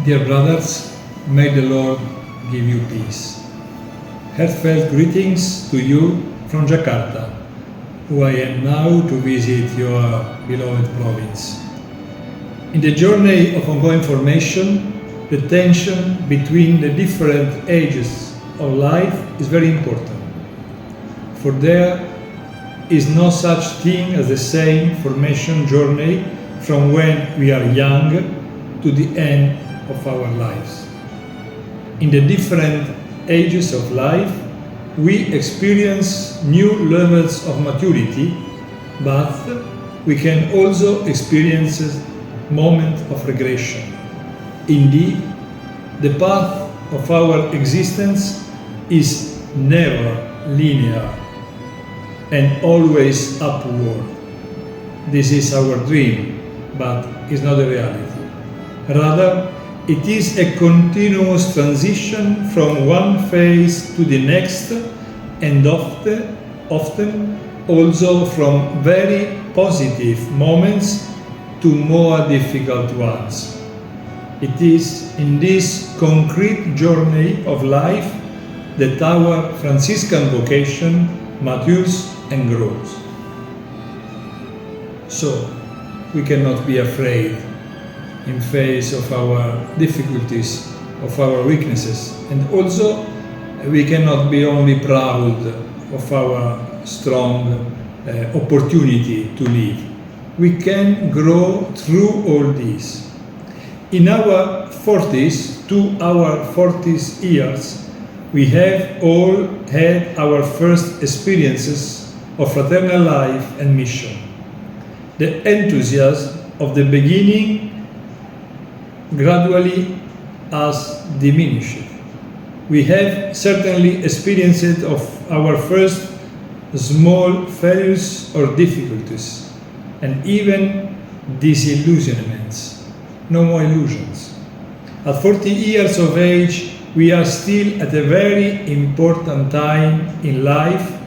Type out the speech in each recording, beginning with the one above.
Dear brothers, may the Lord give you peace. Heartfelt greetings to you from Jakarta, who I am now to visit your beloved province. In the journey of ongoing formation, the tension between the different ages of life is very important, for there is no such thing as the same formation journey from when we are young to the end of our lives. In the different ages of life, we experience new levels of maturity, but we can also experience moments of regression. Indeed, the path of our existence is never linear and always upward. This is our dream, but it's not a reality. Rather, it is a continuous transition from one phase to the next, and often also from very positive moments to more difficult ones. It is in this concrete journey of life that our Franciscan vocation matures and grows. So, we cannot be afraid in face of our difficulties, of our weaknesses, and also we cannot be only proud of our strong opportunity to live. We can grow through all this. In our 40s to our 40s years, we have all had our first experiences of fraternal life and mission. The enthusiasm of the beginning gradually has diminished. We have certainly experienced of our first small failures or difficulties, and even disillusionments. No more illusions. At 40 years of age, we are still at a very important time in life,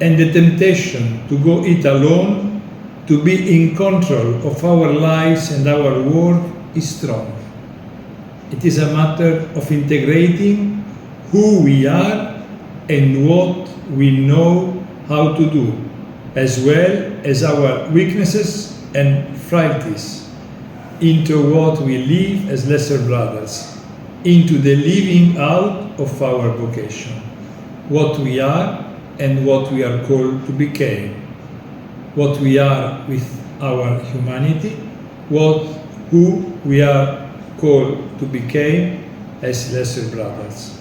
and the temptation to go it alone, to be in control of our lives and our work, is strong. It is a matter of integrating who we are and what we know how to do, as well as our weaknesses and frailties, into what we live as lesser brothers, into the living out of our vocation, what we are and what we are called to become, what we are with our humanity, who we are called to become as lesser brothers.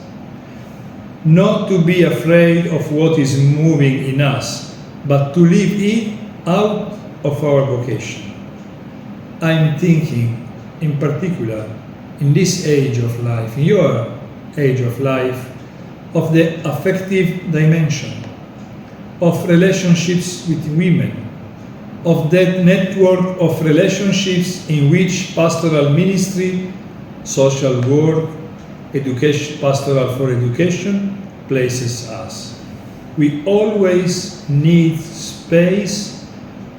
Not to be afraid of what is moving in us, but to live it out of our vocation. I'm thinking in particular in this age of life, in your age of life, of the affective dimension, of relationships with women, of that network of relationships in which pastoral ministry, social work, education, pastoral for education places us. We always need space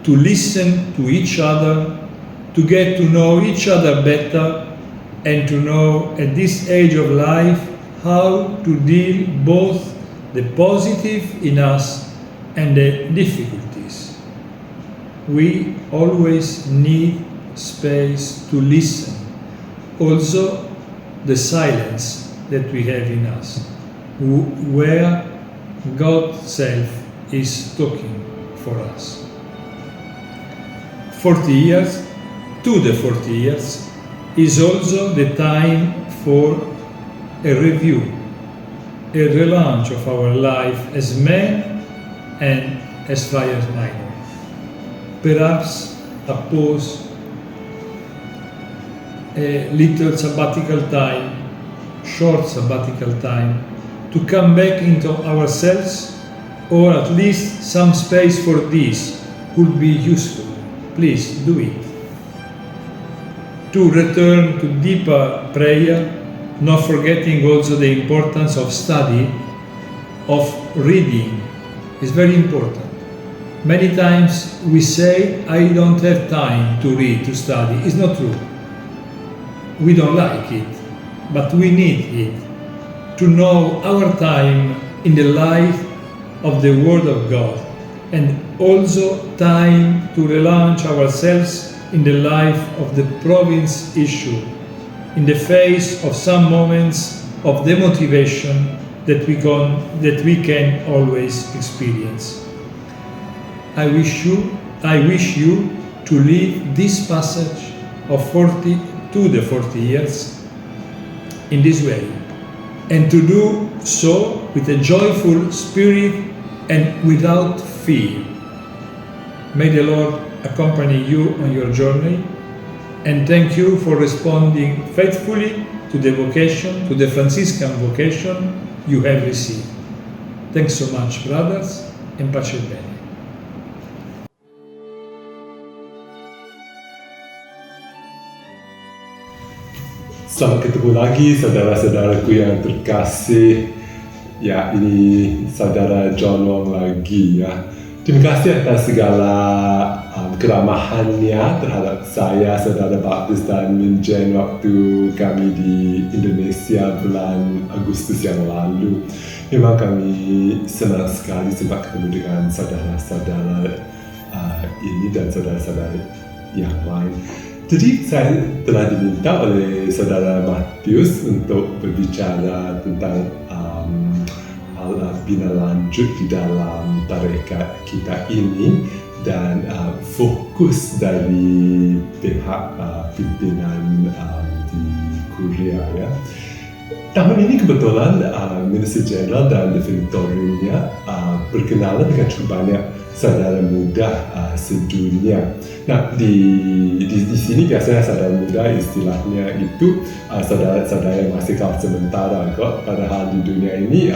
to listen to each other, to get to know each other better, and to know at this age of life how to deal both the positive in us and the difficulties. We always need space to listen. Also, the silence that we have in us, where God Self is talking for us. 40 years, to the 40 years, is also the time for a review, a relaunch of our life as men and as friars minor. Perhaps a pause, a little sabbatical time, short sabbatical time, to come back into ourselves, or at least some space for this would be useful. Please do it. To return to deeper prayer, not forgetting also the importance of study, of reading, is very important. Many times we say, I don't have time to read, to study. It's not true. we don't like it, but we need it to know our time in the light of the Word of God, and also time to relaunch ourselves in the life of the province issue, in the face of some moments of demotivation that we can always experience. I wish you to live this passage of 40 to the 40 years in this way, and to do so with a joyful spirit and without fear. May the Lord accompany you on your journey, and thank you for responding faithfully to the vocation, to the Franciscan vocation you have received. Thanks so much, brothers, and pace bene. Selamat ketemu lagi saudara-saudaraku yang terkasih. Ya, ini saudara John Wong lagi ya. Terima kasih atas segala keramahannya terhadap saya, saudara Baptis dan Minjen waktu kami di Indonesia bulan Agustus yang lalu. Memang kami senang sekali sempat ketemu dengan saudara-saudara ini dan saudara-saudara yang lain. Jadi saya telah diminta oleh saudara Matius untuk berbicara tentang hal bina lanjut di dalam tarekat kita ini, dan fokus dari pihak pimpinan di Korea ya. Tahun ini kebetulan Minister Jenderal dan Definitoriumnya berkenalan dengan cukup banyak saudara muda sedunia. Nah, di sini biasanya saudara muda istilahnya itu saudara-saudara yang masih kalah sementara kok. Padahal di dunia ini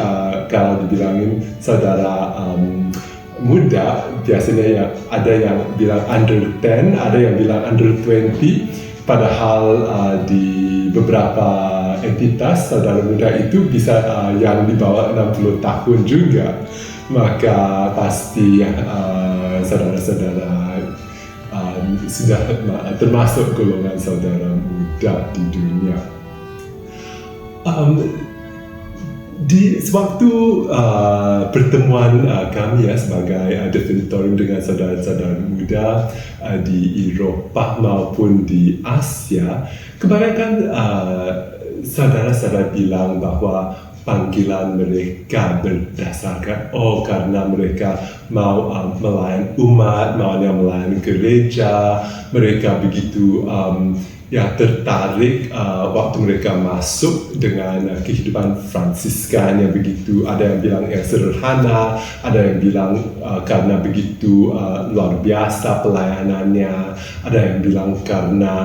kalau dibilangin saudara muda, biasanya ada yang bilang under 10, ada yang bilang under 20. Padahal di beberapa entitas saudara muda itu bisa yang di bawah 60 tahun juga. Maka pasti saudara-saudara sudah termasuk golongan saudara muda di dunia. Di sewaktu pertemuan kami ya sebagai Definitorium dengan saudara-saudara muda di Eropah maupun di Asia, kebanyakan saudara-saudara bilang bahwa panggilan mereka berdasarkan karena mereka mau melayani umat, maunya melayani gereja. Mereka begitu tertarik waktu mereka masuk dengan kehidupan Fransiskan yang begitu, ada yang bilang yang sederhana, ada yang bilang karena begitu luar biasa pelayanannya, ada yang bilang karena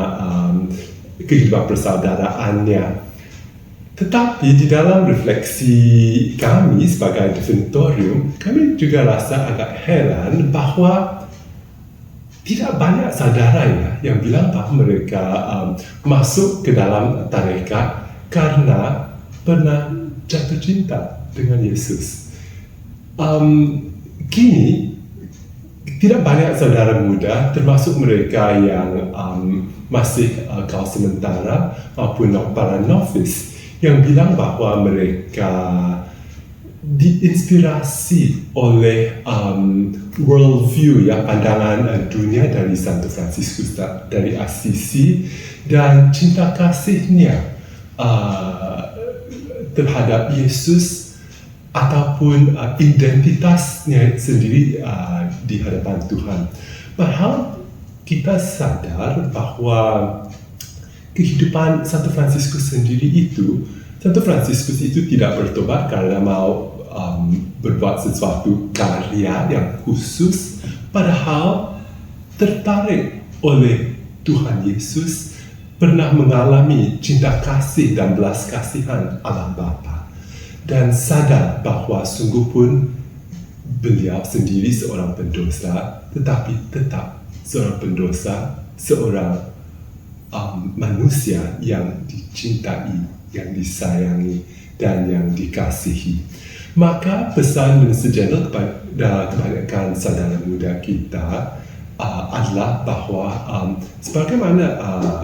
kehidupan persaudaraannya. Tetapi di dalam refleksi kami sebagai Definitorium, kami juga rasa agak heran bahwa tidak banyak saudara ya yang bilang bahwa mereka masuk ke dalam tarekat karena pernah jatuh cinta dengan Yesus. Kini tidak banyak saudara muda, termasuk mereka yang masih kaum sementara maupun para novice, yang bilang bahwa mereka diinspirasi oleh worldview ya, pandangan dunia dari Santo Fransiskus dari Assisi, dan cinta kasihnya terhadap Yesus ataupun identitasnya sendiri di hadapan Tuhan. Padahal kita sadar bahwa kehidupan Santo Fransiskus sendiri itu, Santo Fransiskus itu tidak bertobat karena mau berbuat sesuatu karya yang khusus, padahal tertarik oleh Tuhan Yesus, pernah mengalami cinta kasih dan belas kasihan Allah Bapa, dan sadar bahwa sungguh pun beliau sendiri seorang pendosa, tetapi tetap seorang pendosa, seorang manusia yang dicintai, yang disayangi, dan yang dikasihi. Maka pesan Minister Jenderal kepada kebanyakan saudara muda kita adalah bahwa sebagaimana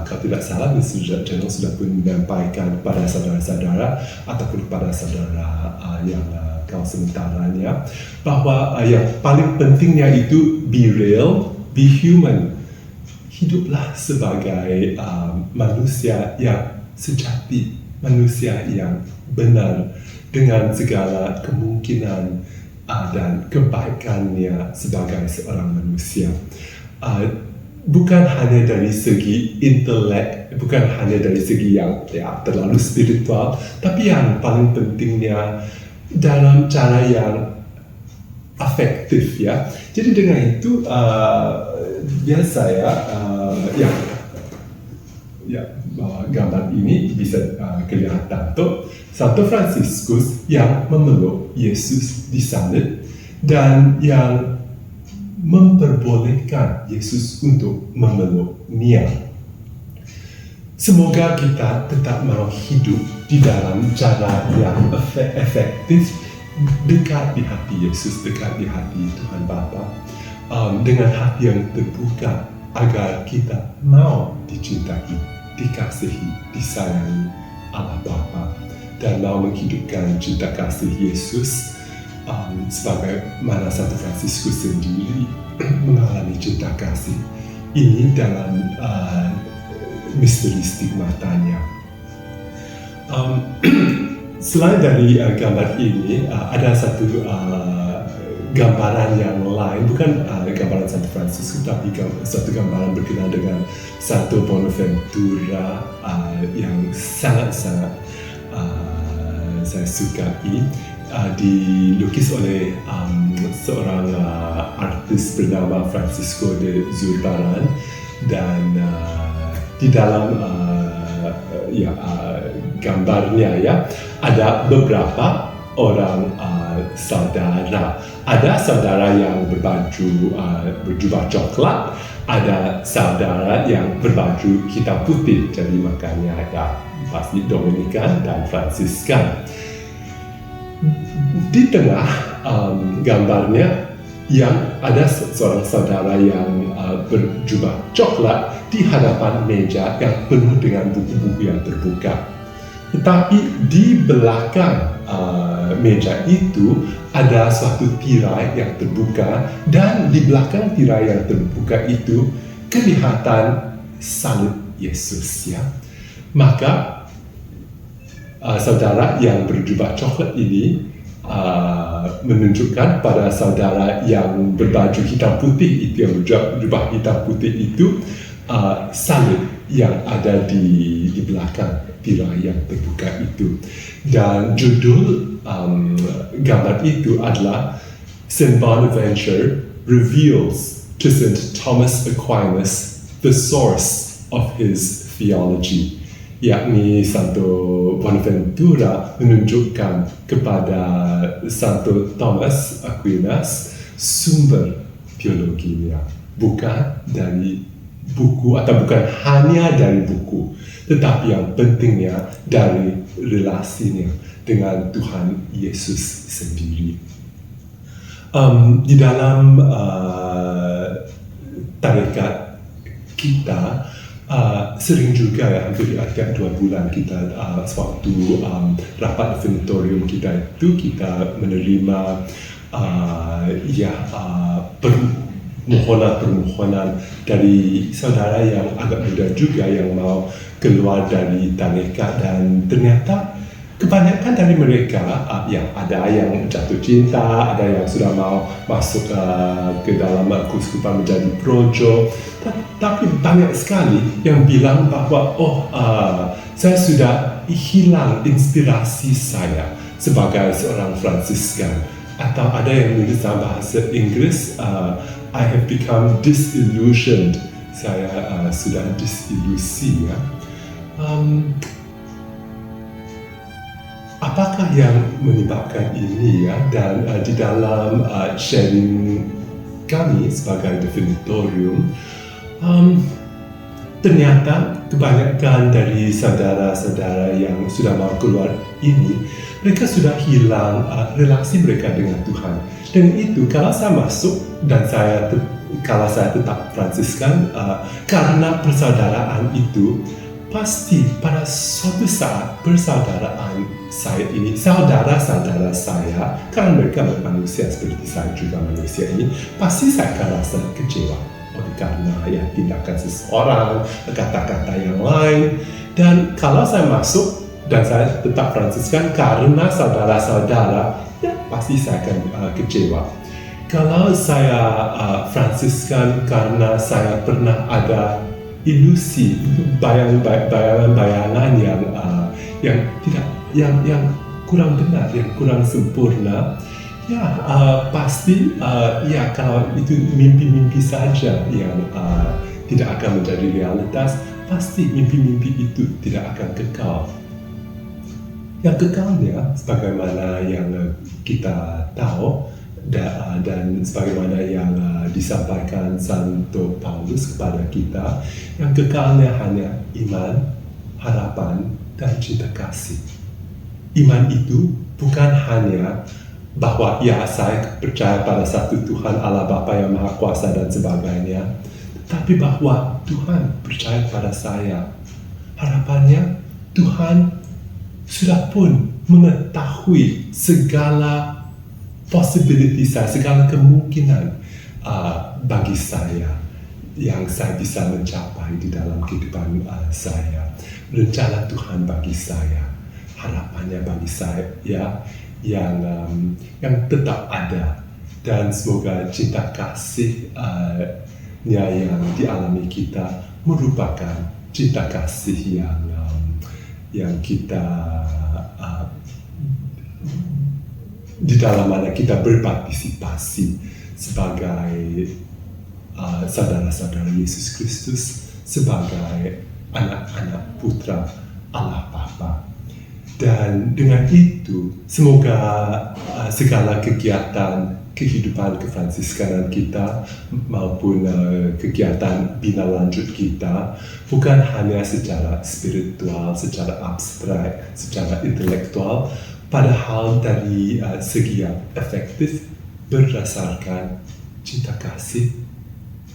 kalau tidak salah Mr. General sudah pun menyampaikan kepada saudara-saudara ataupun kepada saudara yang kau sementaranya bahwa yang paling pentingnya itu be real, be human. Hiduplah sebagai manusia yang sejati, manusia yang benar dengan segala kemungkinan dan kebaikannya sebagai seorang manusia. Bukan hanya dari segi intelek, bukan hanya dari segi yang terlalu spiritual, tapi yang paling pentingnya dalam cara yang afektif ya. Jadi dengan itu biasa gambar ini bisa kelihatan tuh Santo Fransiskus yang memeluk Yesus di salib dan yang memperbolehkan Yesus untuk memeluk Nia. Semoga kita tetap mau hidup di dalam cara yang efektif, dekat di hati Yesus, dekat di hati Tuhan Bapa, dengan hati yang terbuka agar kita mau dicintai, dikasihi, disayangi Allah Bapa, dan mau menghidupkan cinta kasih Yesus sebagai mana Santo Fransiskus sendiri mengalami cinta kasih ini dalam misteri stigmatanya. Selain dari gambar ini, ada satu gambaran yang lain, bukan gambaran Santo Fransiskus, tapi satu gambaran berkenaan dengan Santo Bonaventura yang sangat-sangat saya sukai, dilukis oleh seorang artis bernama Francisco de Zurbarán, dan di dalam gambarnya ada beberapa orang saudara. Ada saudara yang berjubah coklat, ada saudara yang berbaju hitam putih, jadi makanya ada pasti Dominikan dan Fransiskan. Di tengah gambarnya yang ada seorang saudara yang berjubah coklat di hadapan meja yang penuh dengan buku-buku yang terbuka. Tetapi di belakang meja itu ada suatu tirai yang terbuka, dan di belakang tirai yang terbuka itu kelihatan salib Yesus ya. Maka saudara yang berjubah coklat ini menunjukkan pada saudara yang berbaju hitam putih itu, yang berjubah hitam putih itu, salib yang ada di belakang tirai yang terbuka itu. Dan judul gambar itu adalah St. Bonaventure reveals to St. Thomas Aquinas the source of his theology, yakni Santo Bonaventura menunjukkan kepada Santo Thomas Aquinas sumber teologinya, bukan dari buku atau bukan hanya dari buku, tetapi yang pentingnya dari relasinya dengan Tuhan Yesus sendiri. Di dalam tarekat kita sering juga hampir di akhir 2 bulan kita sewaktu rapat definitorium kita itu kita menerima permohonan dari saudara yang agak muda juga yang mau keluar dari tarekat, dan ternyata kebanyakan dari mereka ada yang jatuh cinta, ada yang sudah mau masuk ke dalam keuskupan menjadi projo, tapi banyak sekali yang bilang bahwa saya sudah hilang inspirasi saya sebagai seorang Fransiskan, atau ada yang menulis dalam bahasa Inggris I have become disillusioned, saya sudah disilusi ya. Apakah yang menyebabkan ini ya? Dan di dalam sharing kami sebagai definitorium, ternyata kebanyakan dari saudara-saudara yang sudah mau keluar ini, mereka sudah hilang relasi mereka dengan Tuhan. Dan itu kalau saya masuk dan saya kalau saya tetap Fransiskan, karena persaudaraan itu pasti pada suatu saat persaudaraan saya ini, saudara-saudara saya, kan mereka manusia seperti saya juga manusia ini, pasti saya akan rasa kecewa karena ya tindakan seseorang, kata-kata yang lain. Dan kalau saya masuk dan saya tetap Fransiskan karena saudara-saudara, ya pasti saya akan kecewa. Kalau saya Fransiskan karena saya pernah ada ilusi, bayangan yang kurang benar, yang kurang sempurna, ya pasti ya kalau itu mimpi-mimpi saja yang tidak akan menjadi realitas, pasti mimpi-mimpi itu tidak akan kekal. Yang kekalnya, sebagaimana yang kita tahu dan sebagaimana yang disampaikan Santo Paulus kepada kita, yang kekalnya hanya iman, harapan, dan cinta kasih. Iman itu bukan hanya bahwa ya saya percaya pada satu Tuhan Allah Bapa yang Maha Kuasa dan sebagainya, tapi bahwa Tuhan percaya pada saya. Harapannya Tuhan sudah pun mengetahui segala possibility saya, segala kemungkinan bagi saya yang saya bisa mencapai di dalam kehidupan saya. Rencana Tuhan bagi saya, harapannya bagi saya ya, yang tetap ada, dan semoga cinta kasihnya yang dialami kita merupakan cinta kasih yang kita di dalam mana kita berpartisipasi sebagai saudara-saudara Yesus Kristus, sebagai anak-anak putra Allah Bapa. Dan dengan itu, semoga segala kegiatan kehidupan kefransiskanan kita maupun kegiatan bina lanjut kita bukan hanya secara spiritual, secara abstrak, secara intelektual, padahal dari segi yang efektif berdasarkan cinta kasih,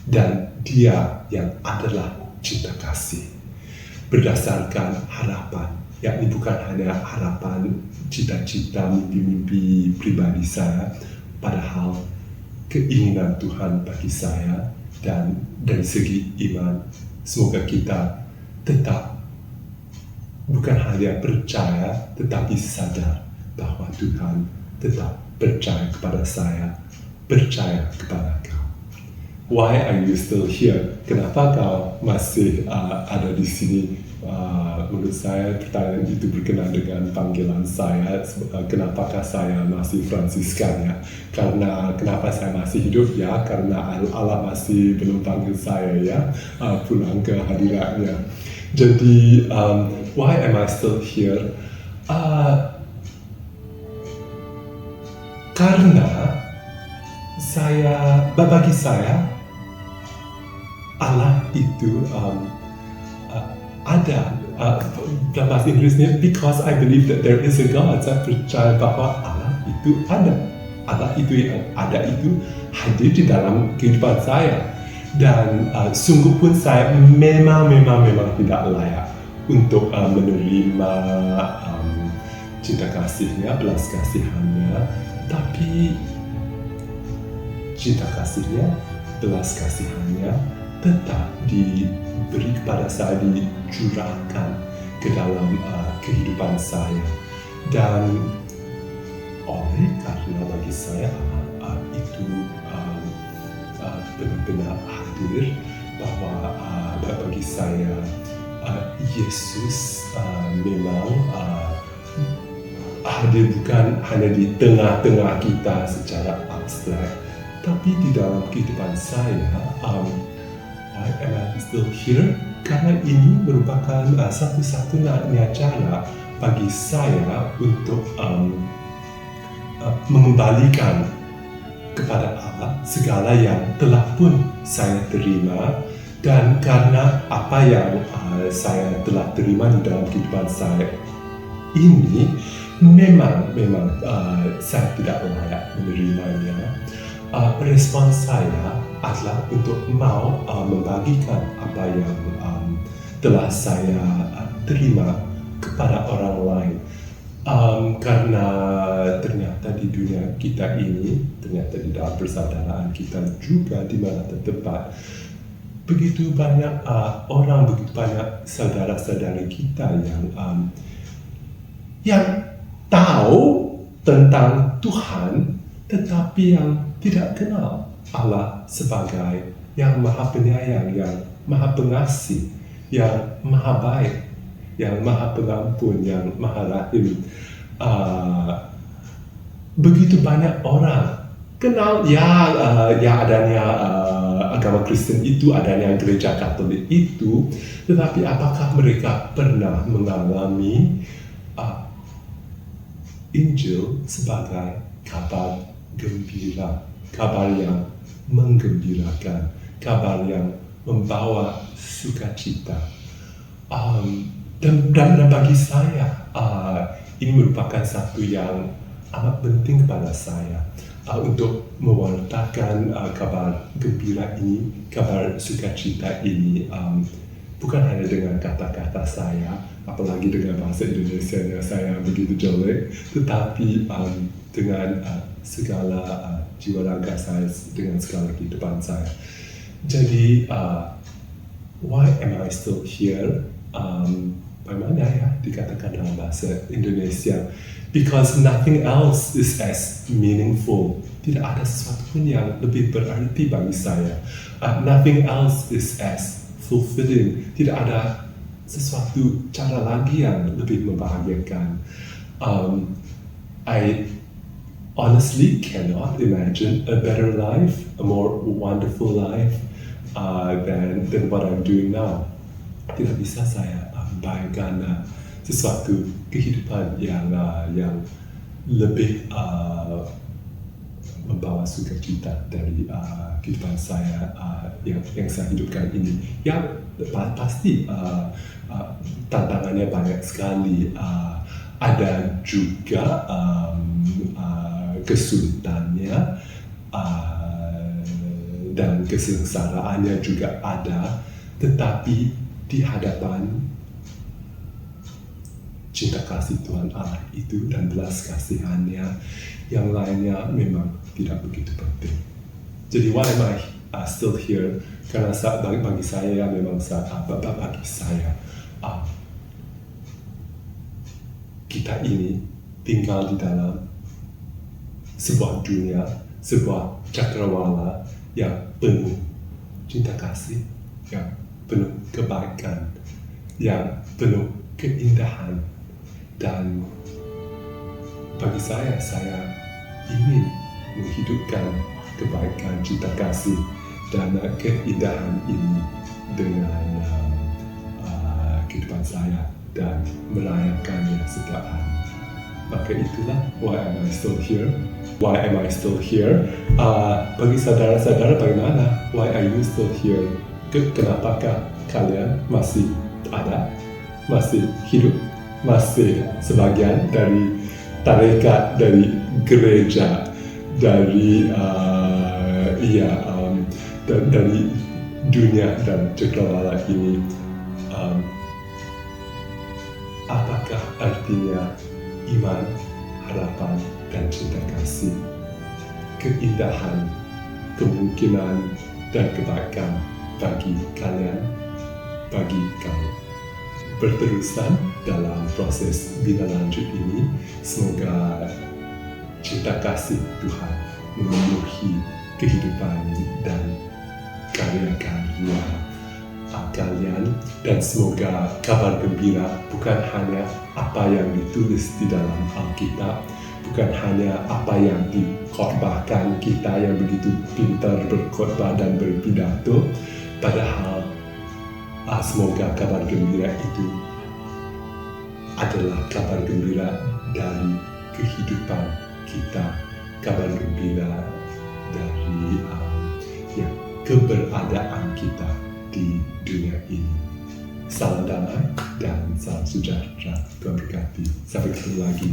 dan Dia yang adalah cinta kasih, berdasarkan harapan, yakni bukan hanya harapan, cita-cita, mimpi-mimpi pribadi saya, padahal keinginan Tuhan bagi saya. Dan dari segi iman, semoga kita tetap bukan hanya percaya, tetapi sadar bahwa Tuhan tetap percaya kepada saya, percaya kepada kau. Why are you still here? Kenapa kau masih ada di sini? Menurut saya pertanyaan itu berkenaan dengan panggilan saya. Kenapakah saya masih Fransiskan ya? Karena kenapa saya masih hidup ya? Karena Allah masih belum panggil saya ya pulang ke hadiratnya. Jadi why am I still here? Karena bagi saya Allah itu ada dalam bahasa Inggrisnya, because I believe that there is a God. Saya percaya bahwa Allah itu ada. Allah itu yang ada itu hadir di dalam kehidupan saya. Dan sungguh pun saya memang tidak layak untuk menerima cinta kasihnya, belas kasihannya. Tapi cinta kasihnya, belas kasihannya tetap diberi kepada saya, dicurahkan ke dalam kehidupan saya. Dan karena bagi saya itu benar-benar hadir, bahwa bagi saya Yesus memang hadir bukan hanya di tengah-tengah kita secara abstrak, tapi di dalam kehidupan saya. Why am I still here? Karena ini merupakan satu-satunya cara bagi saya untuk mengembalikan kepada Allah segala yang telah pun saya terima. Dan karena apa yang saya telah terima di dalam kehidupan saya ini, memang saya tidak layak menerimanya. Respons saya adalah untuk mau membagikan apa yang telah saya terima kepada orang lain. Karena ternyata di dunia kita ini, ternyata di dalam persaudaraan kita juga di mana tempat, begitu banyak orang, begitu banyak saudara-saudari kita yang tahu tentang Tuhan, tetapi yang tidak kenal Allah sebagai yang Maha Penyayang, yang Maha Pengasih, yang Maha Baik, yang Maha Pengampun, yang Maha Rahim. Begitu banyak orang kenal adanya agama Kristen itu, adanya gereja Katolik itu, tetapi apakah mereka pernah mengalami Injil sebagai kabar gembira, kabar yang menggembirakan, kabar yang membawa sukacita. Dan bagi saya ini merupakan satu yang amat penting kepada saya untuk mewartakan kabar gembira ini, kabar sukacita ini, bukan hanya dengan kata-kata saya, apalagi dengan bahasa Indonesia yang saya begitu jelek, tetapi dengan segala jiwa raga saya, dengan segala kehidupan saya. Jadi, why am I still here? Bagaimana ya dikatakan dalam bahasa Indonesia? Because nothing else is as meaningful. Tidak ada sesuatu pun yang lebih berarti bagi saya. Nothing else is as fulfilling. Tidak ada sesuatu cara lagi yang lebih membahagiakan. I honestly cannot imagine a better life, a more wonderful life than what I'm doing now. Tidak bisa saya bayangkan sesuatu kehidupan yang lebih membawa sukacita dari kehidupan saya yang saya hidupkan ini. Yang pasti tantangannya banyak sekali. Ada juga kesulitannya dan kesengsaraannya juga ada, tetapi di hadapan cinta kasih Tuhan Allah itu dan belas kasihannya, yang lainnya memang tidak begitu penting. Jadi why am I still here? Karena bagi saya memang bagi saya kita ini tinggal di dalam sebuah dunia, sebuah cakrawala yang penuh cinta kasih, yang penuh kebaikan, yang penuh keindahan. Dan bagi saya ingin menghidupkan kebaikan, cinta kasih, dan keindahan ini dengan kehidupan saya dan merayakannya setiap hari. Maka itulah why am I still here? Why am I still here? Bagi saudara-saudara bagaimana? Why are you still here? Kenapakah kalian masih ada? Masih hidup? Masih sebagian dari tarekat, dari gereja, dari dari dunia dan cakrawala ini. Apakah artinya iman, harapan, dan cinta kasih, keindahan, kemungkinan, dan kebaikan bagi kalian, bagi kamu? Berterusan dalam proses bina lanjut ini, semoga cinta kasih Tuhan memenuhi kehidupan dan karya-karya kalian, dan semoga kabar gembira bukan hanya apa yang ditulis di dalam Alkitab, bukan hanya apa yang dikhotbahkan kita yang begitu pintar berkhotbah dan berpidato, padahal semoga kabar gembira itu adalah kabar gembira dari kehidupan kita, kabar gembira dari keberadaan kita di dunia ini. Salam damai dan salam sejahtera. Tuhan berkati. Sampai ketemu lagi.